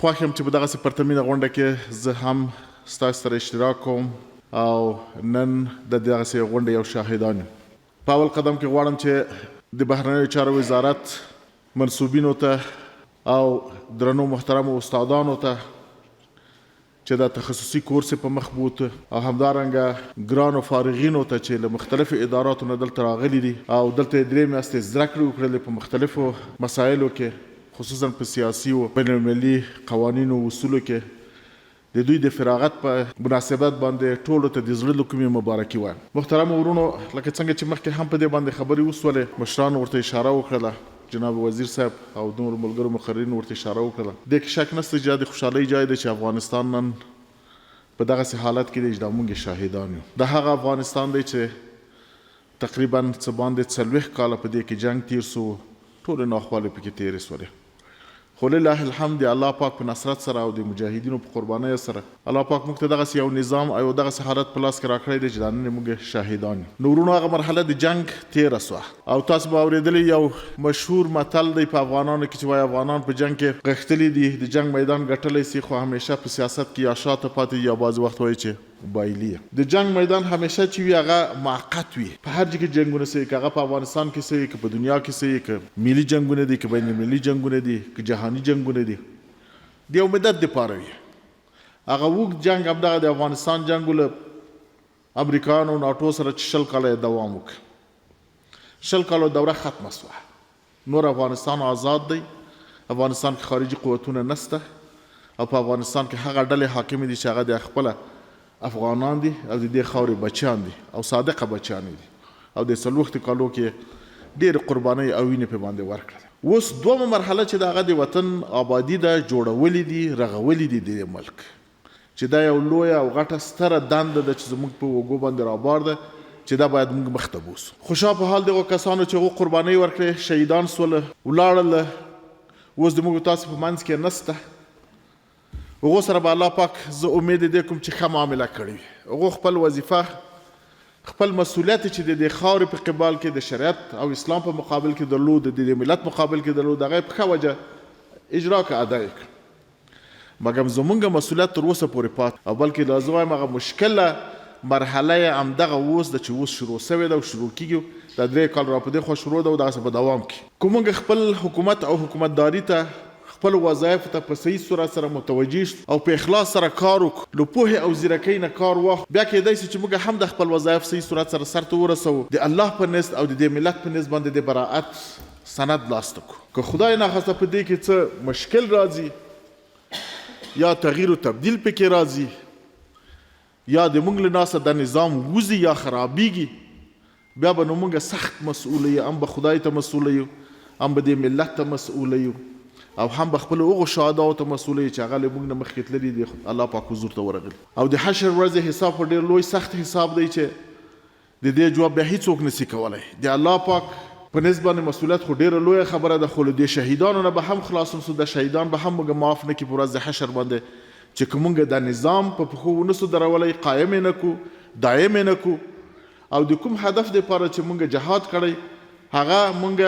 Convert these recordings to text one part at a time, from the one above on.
خوښ یم چې په دغسې پرتمینه غونډه کې زه هم ستاسو سره اشتراک کوم او نن د دغسې غونډې یو شاهدان یم. په اول قدم کې غواړم چې د بهرنیو چارو وزارت منصوبینو ته او درنو محترمو استادانو ته چې دا تخصصي کورس په مخ بوته او همدارنګه ګرانو فارغینو ته چې له مختلفو اداراتو نه دلته راغلي دي او دلته یې 3 میاشتې زده کړې وکړلې په مختلفو مسایلو کې، خصوصا په سیاسي او بین المللي قوانینو او اصولو کې د دوی د فراغت په مناسبت باندې ټولو ته د زړه له کومې مبارکي وایم. محترمو ورونو، لکه څنګه چې مخکې هم په دې باندې خبرې وسولې، مشرانو ورته اشاره وکړله، جناب وزیر صاحب او نور ملګرو مقررینو ورته اشاره وکړله. دې کې شک نشته چې د خوشحالۍ ځای دی چې افغانستان نن په دغسې حالت کې دی چې دا موږ شاهدان یو. د هغه افغانستان دی چې تقریبا څه باندې 40 کاله په دې کې جنګ تیر سو، ټولې ناخوالې پکې تېرې سولې، خو لله الحمد د الله پاک په نصرت سره او د مجاهدینو په قربانۍ سره الله پاک موږ ته دغسې یو نظام او دغسې حالت په لاس کې راکړی دی چې دا نن موږ شاهدان یو. نو ورونو، هغه مرحله د جنګ تېره سوه او تاسو به اورېدلی یو مشهور متل دی په افغانانو کې چې وایي افغانان په جنګ کې غښتلي دي، د جنګ میدان ګټلی سي، خو همیشه په سیاست کې یا شاته پاتې یا بعضې وخت وایي چې بایلي. د جنګ میدان همیشه چې وي هغه موقت وي. په هر ځای کې جنګونه سوي، که هغه په افغانستان کې سوي، که په دنیا کې سوي، که ملي جنګونه دي، که بین المللي جنګونه دي، که جهاني جنګونه دي، د یو مدت دپاره وي. هغه اوږد جنګ همدغه د افغانستان جنګ له امریکایانو ناټو سره چې 20 کاله یې دوام وکړ، 20 کالو دوره ختمه سوه، نور افغانستان آزاد دی، افغانستان کې خارجي قوتونه نسته او په افغانستان کې هغه ډلې حاکمې دي چې هغه د خپله افغانان دي او د دې خاورې بچیان دي او صادقه بچیان دي او د 40 کالو کې ډېرې قربانۍ او وینې په باندې ورکړه. اوس دومه مرحله چې د هغه د وطن آبادي ده، جوړولي دي، رغولي دي د ملک، چې دا یو لویه او غټه ستره دنده ده چې زموږ په اوږو باندې رابار ده چې دا باید موږ مخ ته بوسو. خوشا په حال دغو کسانو چې هغو قربانۍ ورکړې، شهیدان سوله، ولاړله، اوس د موږ تاسو په منځ کې نسته. هغو سره به الله پاک زه امید دې کوم چې ښه معامله کړې وي. هغو خپل وظیفه، خپل مسؤلیت چې د دې خاورې په قبال کې د شریعت او اسلام په مقابل کې درلود، د دې ملت مقابل کې درلود، هغه یې په ښه وجه اجرا که ادا یې کړ. مګر زمونږ مسؤلیت تر اوسه پورې پاتې او بلکې دا زه وایم هغه مشکله مرحله یې همدغه اوس ده چې اوس شروع سوې ده او شروع کېږي. دا 3 کال را په دې خوا شروع ده او دغسې په دوام کې. که موږ خپل حکومت او حکومتداري ته، خپل وظایفو ته په صحیح صورت سره متوجه او په اخلاص سره کار وکړو، له پوهې او ځیرکۍ نه کار واخلو، بیا کېدای سي چې موږ هم د خپل وظایف صحیح صورت سره سرته ورسوو، د الله په نزد او د دې ملت په نزد باندې د براعت سند لاسته کړو. که خدای ناخواسته په دې کې څه مشکل راځي یا تغییر و تبدیل پکې راځي یا د موږ له ناسه د نظام وځي یا خرابیږي، بیا به نو موږ سخت مسؤوله یو، هم به خدای ته مسؤوله یو، هم به دې ملت ته مسؤوله یو او هم به خپل هغو شهداو ته مسؤوله یو چې هغه له موږ نه مخکې تللي دي، الله پاک حضور ته ورغلي. او د حشر ورځې حساب په ډېر لوی سخت حساب دی چې د دې جواب بیا هیڅوک نسي کولی. د الله پاک په نسبت باندې مسؤلیت خو ډېره لویه خبره ده، خو له دې شهیدانو نه به هم خلاصون سو، د شهیدان به هم موږ معاف نه کړي په ورځ د حشر باندې، چې که موږ د نظام په پښو ونسو درولی، قایم یې نه کړو، دایم یې نه کړو او د کوم هدف دپاره چې موږ جهاد کړی هغه موږ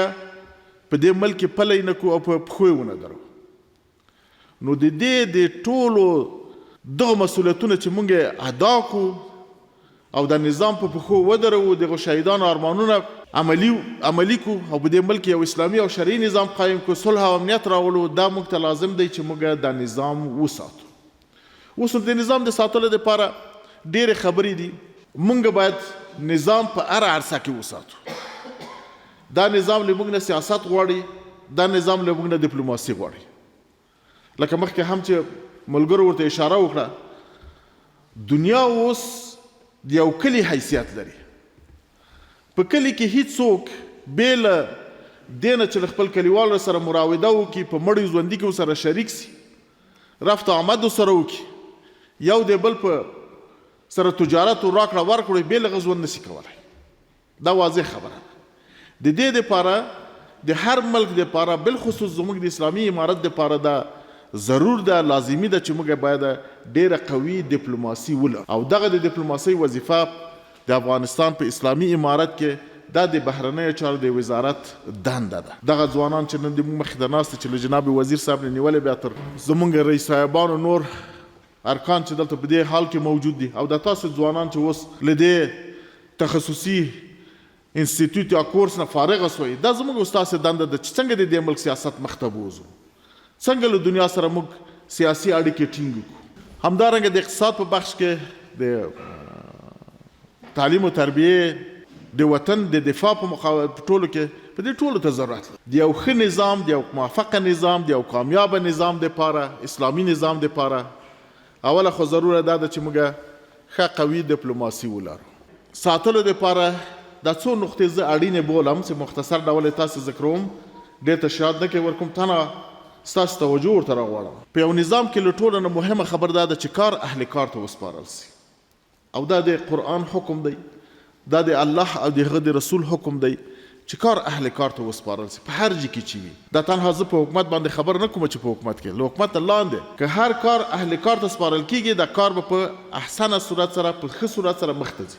په دې ملک کې پلی نه کړو او په پښو یې ونه درو. نو د دې د ټولو دغه مسؤلیتونه چې موږ ادا کړو او د نظام په پښو ودرو، دغه شهیدانو ارمانونه عملي کړو او په دې ملک یو اسلامي او شرعي نظام قایم کړو، صلح او امنیت راولو، دا موږ ته لازم دی چې موږ دا نظام وساتو. اوس د نظام د ساتلو دپاره ډېرې خبرې دي. موږ باید نظام په هره عرصه کې وساتو. دا نظام له موږ نه سیاست غواړي، دا نظام له موږ نه ډیپلوماسي غواړي. لکه مخکې هم چې ملګرو ورته اشاره وکړه، دنیا اوس د یو کلي حیثیت لري. په کلي کې هیڅوک بې له دې نه چې له خپل کلیوالو سره مراوده وکړي، په مړي ژوندي کې ورسره شریک سي، رفت آمد ورسره وکړي، یو د بل په سره تجارت او راکړه ورکړه، بې له هغه ژوند نسي کولی. دا واضح خبره ده. د دې دپاره د هر ملک دپاره، بالخصوص زموږ د اسلامي امارت دپاره دا ضرور ده، لازمي ده چې موږ باید ډېره قوي ډیپلوماسي ولرو او دغه د ډیپلوماسۍ وظیفه د افغانستان په اسلامي امارت کې دا د بهرنیو چارو د وزارت دنده ده. دغه ځوانان چې نن د موږ مخې ته ناست چې له جناب وزیر صاحب نه نیولې بیا تر زموږ رئیس صاحبانو نور ارکان چې دلته په دې حال کې موجود دي، او د تاسو ځوانان چې اوس له دې تخصصي انسټیټیوټ یا کورس نه فارغ شوي، دا زموږ ستاسو دنده ده چې څنګه د دې ملک سیاست مخ ته بوځو، څنګه له دنیا سره موږ سیاسي اړیکې ټینګ کړو. همدارنګه د اقتصاد په بخش کې د تعلیم و تربیه د وطن د دفاع په ټولو کې په دې ټولو ته ضرورت دی. د یو ښه نظام، د یو موفقه نظام، د یو کامیابه نظام دپاره، اسلامي نظام دپاره اوله خو ضروره دا ده چې موږ ښه قوي ډیپلوماسي ولرو. ساتلو دپاره دا څو نقطې زه اړینې بولم چې مختصر ډول یې تاسو ذکروم، ډېر تشریحات نه کوي ورکوم، تنه ستاسو توجه ورته راغواړم. په یو نظام کې له ټولو نه مهمه خبر دا ده چې کار اهل کار ته وسپارل سي، او دا د قرآن حکم دی، دا د الله او د هغه د رسول حکم دی چې کار اهل کار ته وسپارل سي په هر ځای کې چې وي. دا تنها زه په حکومت باندې خبر نه کوم چې په حکومت کې، له حکومت نه لاندې که هر کار اهل کار ته سپارل کیږي، دا کار به په احسنه صورت سره، په ښه صورت سره مخ ته ځي.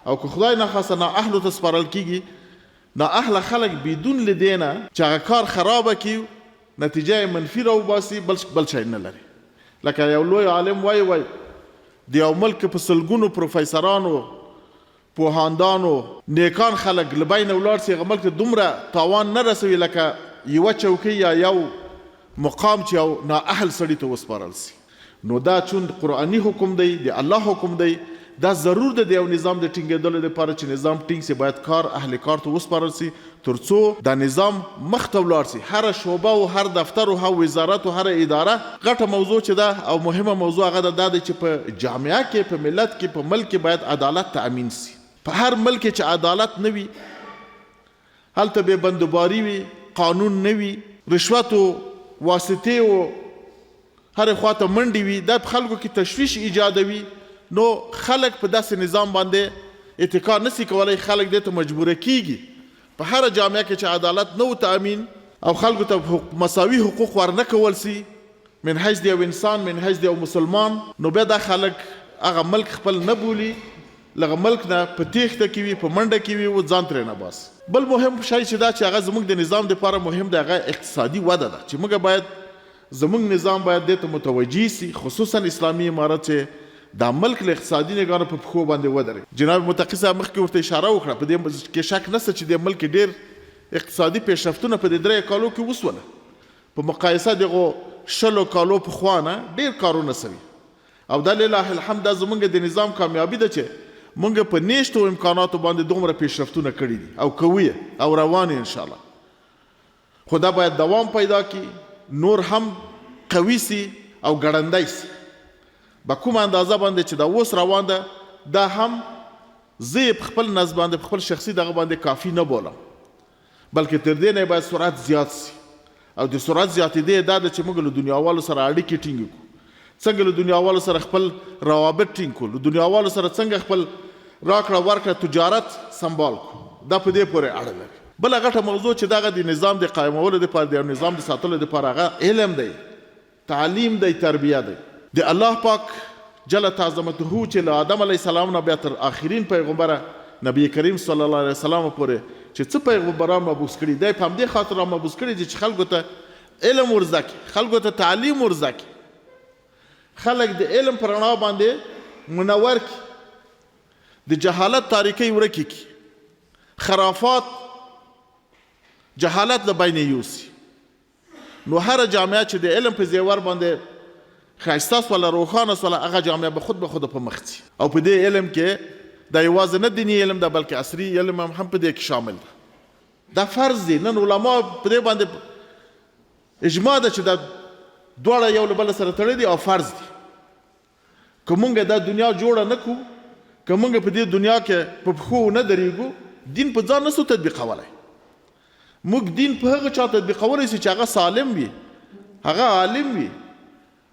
او که خدای ناخواسته نااهلو ته سپارل کیږي، نااهله خلک بدون له دې نه چې هغه کار خرابه کړي نتیجه یې منفي راوباسي، بل شی نه لري. لکه یو لوی عالم وایي د یو ملک په سلګونو پروفیسرانو، پوهاندانو، نیکان خلک له بینه ولاړ سي، هغه ملک ته دومره تاوان نه رسوي لکه یوه چوکۍ یا یو مقام چې یو نااهل سړي ته وسپارل سي. نو دا چون قرآني حکم دی، د الله حکم دی، دا ضرور ده د یو نظام د ټینګېدلو لپاره چې نظام ټینګ سي، باید کار اهل کار ته وسپارل سي تر څو دا نظام مخ ته ولاړ سي. هر شعبه او هر دفتر او هر وزارت او هر اداره غټه موضوع چې ده او مهمه موضوع هغه دا ده چې په جامعه کې، په ملت کې، په ملک کې باید عدالت تأمین سي. په هر ملک کې چې عدالت نه وي، هلته بې بندوباري وي، قانون نه وي، رشوت او واسطې او هرې خواته منډې وي، دا په خلکو کې تشویش ایجادوي. نو خلک په داسې نظام باندې اتکا نسی کولی، خلک دې ته مجبوره کیږي. په هر جامعه کې چې عدالت نه و تأمین او خلکو ته مساوي حقوق ورنه کول سي من حیث د یو انسان، من حیث د یو مسلمان، نو بیا دا خلک هغه ملک خپل نه بولي، لغه ملک نه په تیښته کې وي، په منډه کې وي او ځان ترې نه باسي. بل مهم شی چې دا چې هغه زموږ د نظام دپاره مهم دی، هغه اقتصادي وده ده چې موږ باید زموږ نظام باید دې ته متوجه سي، خصوصا اسلامي امارت چې دا ملک له اقتصادي نګانو په پښو باندې ودرېږي. جناب متقي صاحب مخکې ورته اشاره وکړه، په دې کې شک نشته چې د ملک ډېر اقتصادي پیشرفتونه په دې 3 کالو کې وسوله، په مقایسه دغو 20 کالو پخوا نه ډېر کارونه سوي. او دا لله الحمد دا زموږ د نظام کامیابي ده چې موږ په نیشتو امکاناتو باندې دومره پیشرفتونه کړي دي او کوي او روان ان شاء الله. خو دا باید دوام پیدا کړي، نور هم قوي سي او ګړندی سي. با کوم اندازه باندې چې دا اوس روان ده، دا هم زه په خپل نظر باندې، په خپل شخصي دغه باندې کافي نه بولم، بلکې تر دې نه باید سرعت زیات سي. او د سرعت زیاتېدې دا ده چې موږ له دنیاوالو سره اړیکې ټینګ کړو، څنګه له دنیاوالو سره خپل روابط ټینګ کړو، له دنیاوالو سره څنګه خپل راکړه ورکړه تجارت سنبال کړو، دا په دې پورې اړه لري. بله غټه موضوع چې دغه د نظام د قایمولو دپاره، د نظام د ساتلو دپاره، هغه علم دی، تعلیم دی، تربیه دی. د الله پاک جل تعظمته چې له آدم علیه السلام نه بیا تر آخرین پیغمبره نبی کریم صلی الله علیه وسلم پورې چې څه پیغمبران مبعوث کړي، دی په همدې خاطر مبعوث کړي چې خلکو ته علم ورزده کړي، خلکو ته تعلیم ورزده کړي، خلک د علم په رڼا باندې منور کړي، د جهالت تاریکۍ ورکې کړي، خرافات جهالت له بینې یوسي. نو هره جامعه چې د علم په زیور باندې ښایسته سوله، روښانه سوله، هغه جامعه به خود په مخ ځي. او په دې علم کې دا یوازې نه دیني علم ده، بلکې عصري علم هم په دې کې شامل ده. دا فرض دی. نن علما په دې باندې اجماع ده چې دا دواړه یو له بل سره تړلي دي او فرض دي. که موږ دا دنیا جوړه نه کړو، که موږ په دې دنیا کې په پښو نه درېږو، دین په ځان نسو تطبیقولی. موږ دین په هغه چا تطبیقولی سي چې هغه سالم وي، هغه عالم وي،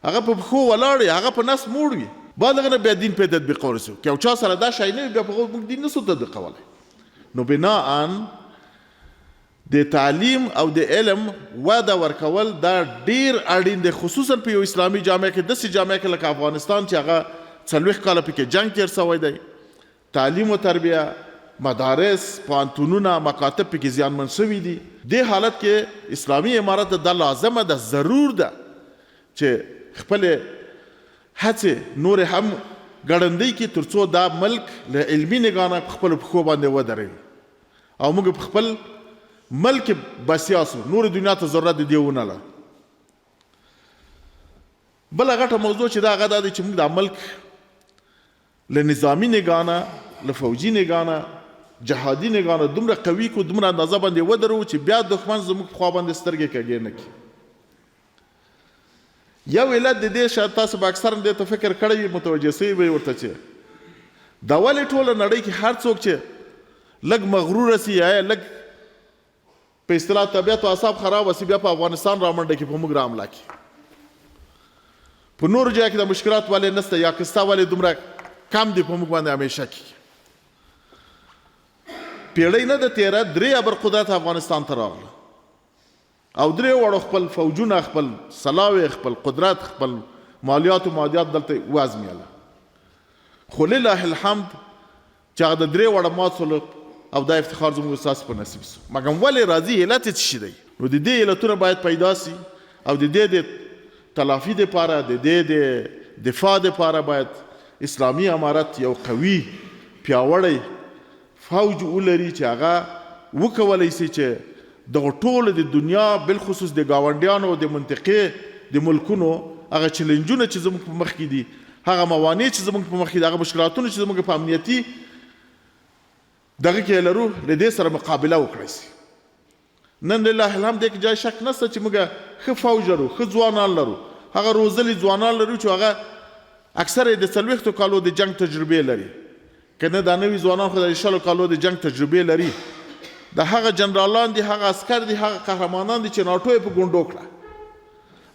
هغه په پښو ولاړ وي، هغه په نس موړ وي، بعد هغه نه بیا دین پرې تطبیقولی سو. که یو چا سره دا شی نه وي، بیا په هغه موږ دین نسو تطبیقولی. نو بناءً د تعلیم او د علم وده ورکول دا ډیر اړین دی، خصوصا په یو اسلامي جامعه کې، داسې جامعه کې لکه افغانستان چې هغه 40 کاله پکې جنګ تیر سوی دی. تعلیم و تربیه، مدارس، پوهنتونونه، مکاتب پکې زیانمن شوي دي. دې حالت کې اسلامي امارت دا لازمه ده، ضرور ده چې خپلې هڅې نورې هم ګړندۍ کړي تر څو دا ملک له علمي نګاه نه په خپلو پښو باندې ودروي او موږ په خپل ملک بسیا سو، نور دنیا ته ضرورت د دې ونه لرو. بله غټه موضوع چې دا هغه دا دی چې موږ دا ملک له نظامي نګاه نه، له فوجي نګاه نه، جهادي نګاه نه دومره قوي کړو، دومره اندازه باندې ودرو چې بیا دښمن زموږ په خوا باندې سترګې کږې نه کړي. یو علت د دې شاید تاسو به اکثرا دې ته فکر کړی وي، متوجه سوي به ورته چې دا ولې ټوله نړۍ کې هر څوک چې لږ مغروره سي یا لږ په اصطلاح طبیعت او اعصاب خراب وسي بیا په افغانستان رامنډه کې په موږ راملا کړي. په نورو ځای کې د مشکلات ولې نسته یا قصه ولې دومره کم دي په موږ باندې همیشه کې. پیړۍ نه د تیره 3 ابر قدرت افغانستان ته راغله او 3 وړو خپل فوجونه، خپل سلاوي، خپل قدرت، خپل مالیات او مادیات دلته وازمیاله. خو لله الحمد چې هغه د 3 وړه مات سول او دا افتخار زموږ ستاسو په نصیب سو. مګر ولې راځي علت څه شي دی؟ نو د دې علتونه باید پیدا سي او د دې د تلافي دپاره، د دې د دفاع دپاره باید اسلامي امارت یو قوي پیاوړی فوج ولري چې هغه وکولی سي چې دغه ټولو د دنیا بالخصوص د ګاونډیانو او د منطقې د ملکونو هغه چلنجونه چې زموږ په مخ کې دي، هغه موانع چې زموږ په مخ کې دي، هغه مشکلاتونه چې زموږ په امنیتي دغه کې لرو، له دې سره مقابله وکړی سي. نن لله الحمد دې کې جای شک نشته چې موږ ښه فوج لرو، ښه ځوانان لرو، هغه روزلي ځوانان لرو چې هغه اکثر یې د 40 کالو د جنګ تجربې لري، که نه دا نوي ځوانان خو د 60 کالو د جنګ تجربې لري. د هغه جنرالان دي، هغه عسکر دي، هغه قهرمانان دي چې ناټو یې په ګونډو کړه.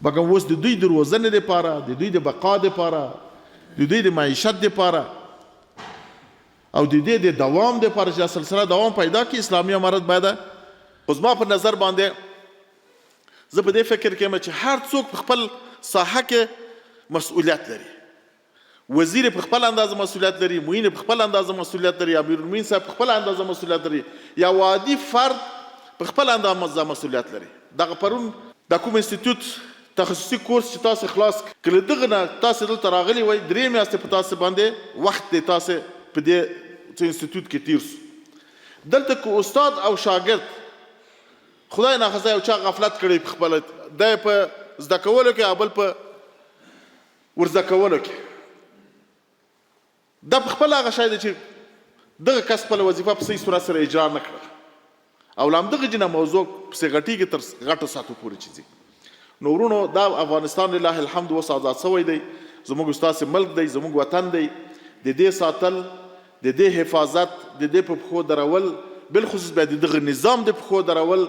مګر اوس د دوی د روزنې دپاره، د دوی د بقا دپاره، د دوی د معیشت دپاره او د دې د دوام دپاره چې سلسله دوام پیدا کړي، اسلامي امارت باید اوس ما په نظر باندې زه په دې فکر کې یم چې هر څوک په خپل ساحه کې مسؤلیت لري. وزیر په خپل اندازه مسؤلیت لري، معین په خپل اندازه مسؤلیت لري، امیرالمؤمنین صاحب په خپل اندازه مسؤلیت لري، یا عادي فرد په خپل اندازه مسؤلیت لري. دغه پرون د کوم انسټیټیوټ تخصصي کورس چې تاسو خلاص کړل، دغه نه تاسو دلته راغلي وای، 3 میاشتې په تاسو باندې وخت دی تاسو په دې انسټیټیوټ کې تیر سو. دلته کو استاد او شاګرد خدای ناخواسته یو چا غفلت کړی په خپل د په زده کولو کې، ابل په ورزده کولو کې، دا په خپل هغه شی دی چې دغه کس خپله وظیفه په صحیح صورت سره اجرا نه کړه او له همدغه جنه موضوع پسې غټېږي تر غټو ساعتو پورې چې ځي. نو ورونو دا افغانستان لله الحمد اوس آزاد شوی دی، زموږ ستاسې ملک دی، زموږ وطن دی. د دې ساتل، د دې حفاظت، د دې په پښو درول، بالخصوص بیا د دغه نظام د پښو درول،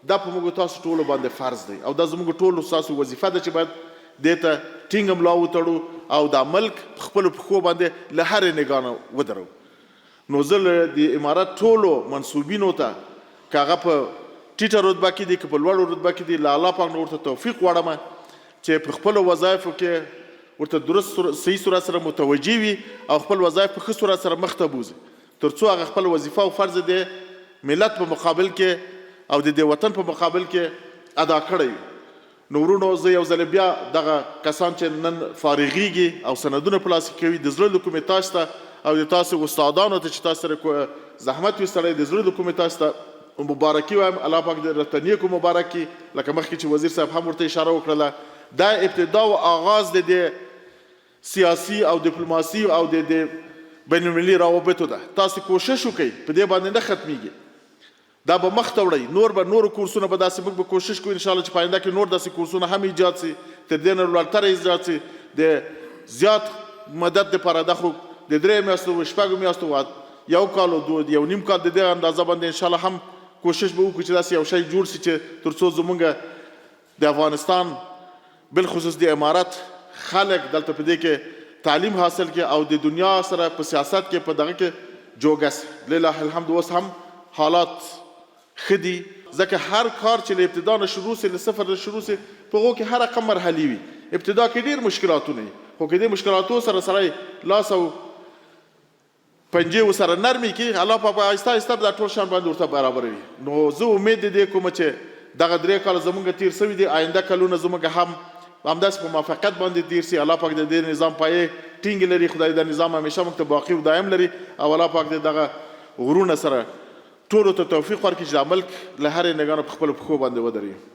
دا په موږ تاسو ټولو باندې فرض دی او دا زموږ ټولو ستاسو وظیفه ده چې باید دې ته ټینګ ملا وتړو او دا ملک په خپلو پښو باندې له هرې نګاه نه ودرو. نو زه د امارت ټولو منصوبینو ته، که هغه په ټیټه رتبه کې دي که په لوړو رتبه کې دي، له الله پاک نه ورته توفیق غواړم چې په خپلو وظایفو کې ورته درست صحیح صورت سره متوجه وي او خپل وظایف په ښه صورت سره مخ ته بوځي، تر څو هغه خپل وظیفه او فرض د ملت په مقابل کې او د دې وطن په مقابل کې ادا کړی وي. نو ورونو زه یو ځل بیا دغه کسان چې نن فارغېږي او سندونه په لاس کې کوي، د زړه له کومې تاسو ته او د تاسو استادانو ته چې تاسو سره زحمت ویستلی، د زړه له کومې تاسو ته مبارکي وایم. الله پاک دې راته نیکو مبارک کړي. لکه مخکې چې وزیر صاحب هم ورته اشاره وکړله، دا ابتدا او آغاز د سیاسي او ډیپلوماسي او د بین المللي روابطو ده. تاسو کوشش وکړئ، په دې باندې نه ختمیږي، دا به مخ ته وړئ. نورو کورسونه به داسې موږ به کوشش کوو انشاءالله چې په آینده کې نور داسې کورسونه هم ایجاد سي، تر دې نه لوړتره ایجاد سي. د زیات مدت دپاره دا خو د 3 میاشتو 6 میاشتو 1 کال او 1.5 کال د دې اندازه باندې انشاءالله هم کوشش به وکړو چې داسې یو شی جوړ سي چې تر څو زموږ د افغانستان بالخصوص د امارت خلک دلته په دې کې تعلیم حاصل کړي او د دنیا سره په سیاست کې په دغه کې جوګه سي. لله الحمد اوس هم حالات ښه دي، ځکه هر کار چې له ابتدا نه شروع سي، له صفر نه شروع سي، په هغو کې هر رقم مرحلې وي. ابتدا کې ډېر مشکلاتونه وي، خو که دې مشکلاتو سره سړی لاس او پنجې ورسره نرمې کړي، الله پاک به آهسته آهسته دا ټول شیان باندې ورته برابروي. نو زه امید د دې کوم چې دغه 3 کاله زمونږ تیر سوي دي، آینده کلونه زمونږ هم همداسې په موافقت باندې تیر سي. الله پاک د دې نظام پایې ټینګې لري، خدای دا نظام همیشه موږ ته باقي و دایم لري، او الله پاک د دغه غرونه سره ټولو ته توفیق ورکړي چې دا ملک له هرې نګانو په خپلو پښو باندې ودرېږي.